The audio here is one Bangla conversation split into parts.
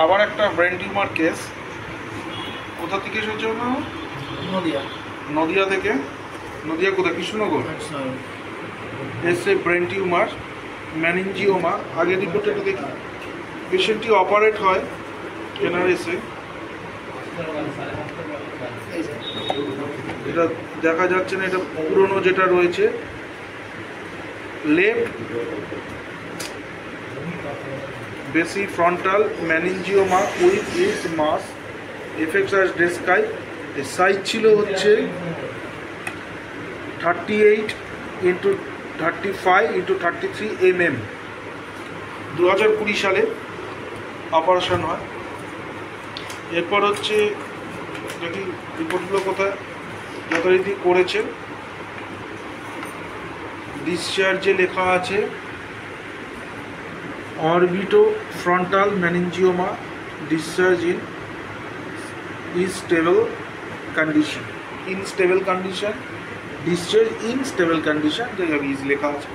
আবার একটা ব্রেন টিউমার কেস। কোথা থেকে এসেছে না? নদিয়া। নদিয়া থেকে। নদিয়া কোথায়? কৃষ্ণনগর এসে ব্রেন টিউমার ম্যানিনজিওমা। আগের রিপোর্টে দেখি পেশেন্টটি অপারেট হয় এনআরএসে। এটা দেখা যাচ্ছে না, এটা পুরনো যেটা রয়েছে। Left basifrontal meningioma with is mass effects as describe. এর সাইজ ছিল হচ্ছে 38x35x33 mm। 2020 সালে অপারেশন হয়। এরপর হচ্ছে দেখি রিপোর্টগুলো কোথায় যথারীতি করেছে। ডিসচার্জে লেখা আছে orbitofrontal meningioma discharge in stable condition. In stable condition, discharge in stable condition, যেভাবে ইজ লেখা আছে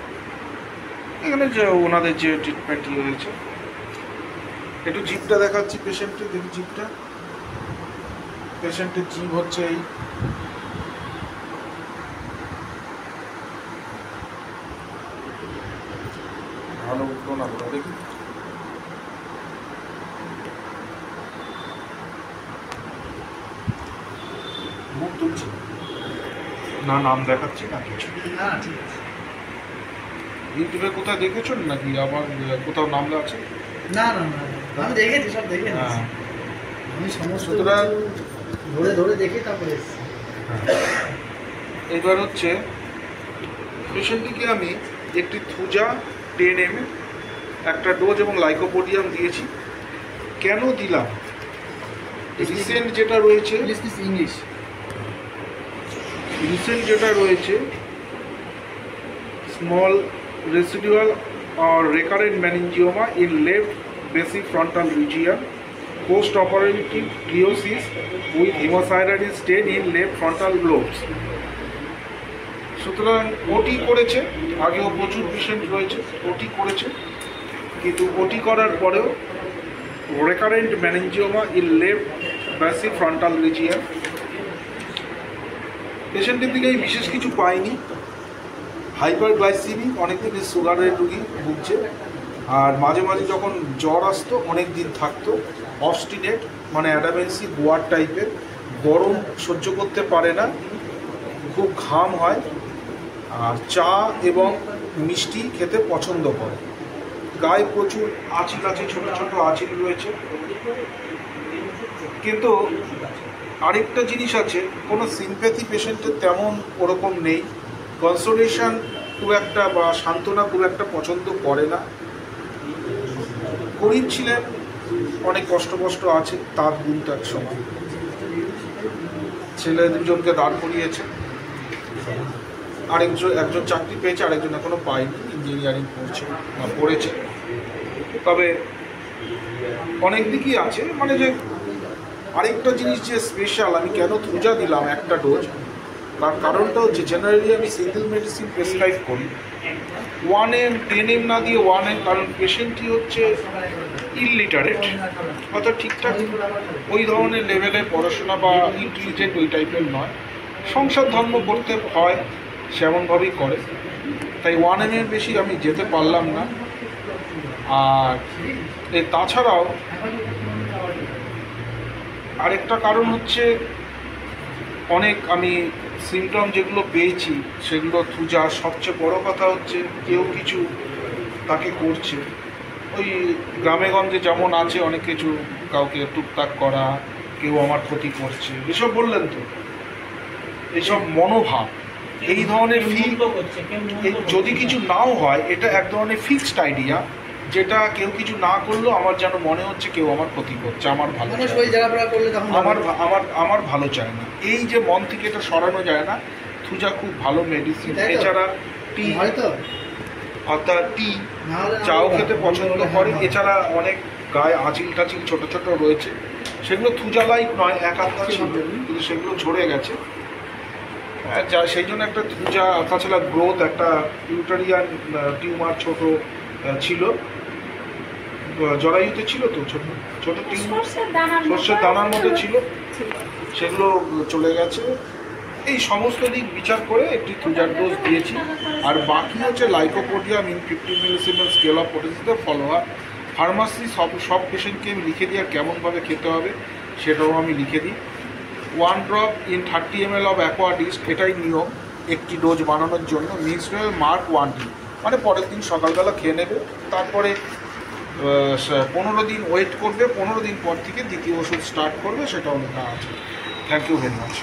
এখানে। যে ওনাদের যে ট্রিটমেন্ট হয়েছে, একটু জিভটা দেখাচ্ছি পেশেন্টের। দেখি জিভটা, পেশেন্টের জিভ হচ্ছে এই। ভালো উঠলো না বলো দেখি। মুখ তুলছি না, নাম দেখাচ্ছি না কিছু। ইউটিউবে কোথায় দেখেছো নাকি আবার কোথাও নাম আছে? না না না, আমি দেখেছি, সব দেখে নিয়েছি। আমি সমস্ত ধরে ধরে দেখে তারপরে এসেছি। এবার হচ্ছে পেশেন্টটিকে আমি একটি থুজা 10 ml একটা ডোজ এবং লাইকোপোডিয়াম দিয়েছি। কেন দিলাম? রিসেন্ট যেটা রয়েছে, ইংলিশ রিসেন্ট যেটা রয়েছে small residual or recurrent meningioma in left basifrontal region, post-operative gliosis with hemosiderin stain in left frontal lobes। সুতরাং ওটি করেছে, আগেও প্রচুর পেশেন্ট রয়েছে ওটি করেছে, কিন্তু ওটি করার পরেও recurrent meningioma in left basifrontal region। পেশেন্টের দিকে বিশেষ কিছু পাইনি। হাইপারগ্লাইসেমিক, অনেকদিন সুগারের রুগী ভুগছে, আর মাঝে মাঝে যখন জ্বর আসতো অনেক দিন থাকতো। অবস্টিনেট মানে অ্যাডামেন্সি গোয়ার টাইপের, গরম সহ্য করতে পারে না, খুব ঘাম হয়, আর চা এবং মিষ্টি খেতে পছন্দ করে। গায়ে প্রচুর আঁচিল আছে, ছোটো ছোটো আঁচিল রয়েছে। কিন্তু আরেকটা জিনিস আছে, কোনো সিম্প্যাথি পেশেন্টের তেমন ওরকম নেই। কনসোলেশন খুব একটা বা সান্ত্বনা খুব একটা পছন্দ করে না। গরিব ছিলেন, অনেক কষ্ট আছে, তার গুণটার সময় ছেলে দুজনকে দাঁড় করিয়েছে। একজন চাকরি পেয়েছে, আরেকজন এখনো পায়নি, ইঞ্জিনিয়ারিং পড়েছে। তবে অনেক দিকই আছে, মানে যে আরেকটা জিনিস যে স্পেশাল, আমি কেন থুজা দিলাম একটা ডোজ, তার কারণটা হচ্ছে জেনারেলি আমি সিঙ্গেল মেডিসিন প্রেসক্রাইব করি 1 m 10 m না দিয়ে 1 m, কারণ পেশেন্টটি হচ্ছে ইললিটারেট, অর্থাৎ ঠিকঠাক ওই ধরনের লেভেলে পড়াশোনা বা ইন্টেলিজেন্ট ওই টাইপের নয়। সংসার ধর্ম করতে হয়, সেমনভাবেই করে, তাই 1 m এর বেশি আমি যেতে পারলাম না। আর তাছাড়াও আরেকটা কারণ হচ্ছে অনেক আমি সিমটম যেগুলো পেয়েছি সেগুলো থুজা। সবচেয়ে বড় কথা হচ্ছে কেউ কিছু তাকে করছে, ওই গ্রামে গঞ্জে যেমন আছে অনেক কিছু, কাউকে টুকটাক করা, কেউ আমার ক্ষতি করছে, এসব বললেন তো, এইসব মনোভাব, এই ধরনের ফিল। যদি কিছু নাও হয়, এটা এক ধরনের ফিক্সড আইডিয়া, যেটা কেউ কিছু না করলেও আমার যেন মনে হচ্ছে কেউ আমার ক্ষতি করছে, আমার ভালো আমার ভালো চায় না। এই যে মন থেকে এটা সরানো যায় না। থুজা খুব ভালো মেডিসিন। এছাড়া টি, অর্থাৎ টি চাও খেতে পছন্দ করে। এছাড়া অনেক গায়ে আঁচিল টাচিল ছোটো ছোটো রয়েছে, সেগুলো থুজা লাইক নয়, এক আধটা ছিল, কিন্তু সেগুলো ঝরে গেছে। যা সেই জন্য একটা থুজা, তাছাড়া গ্রোথ, একটা ইউটারিয়ান টিউমার ছোট ছিল, জরায়ুতে ছিল তো ছোট ছোট টিম সর্ষের দানার মতো ছিল, সেগুলো চলে গেছে। এই সমস্ত দিক বিচার করে একটি থ্রুজার ডোজ দিয়েছি। আর বাকি হচ্ছে lycopodium in 50 millesimal scale of পটেন্সিতে ফলোয়ার। ফার্মাসি সব পেশেন্টকে আমি লিখে দিই আর কেমনভাবে খেতে হবে সেটাও আমি লিখে দিই। 1 ড্রপ ইন 30 ml অফ অ্যাকোয়াডিস্ট, এটাই নিয়ম একটি ডোজ বানানোর জন্য। মিক্সড ওয়েল মার্ক 1 টি, মানে পরের দিন সকালবেলা খেয়ে নেবে। তারপরে 15 দিন ওয়েট করবে, 15 দিন পর থেকে দ্বিতীয় ওষুধ স্টার্ট করবে, সেটাও লেখা আছে। Thank you very much.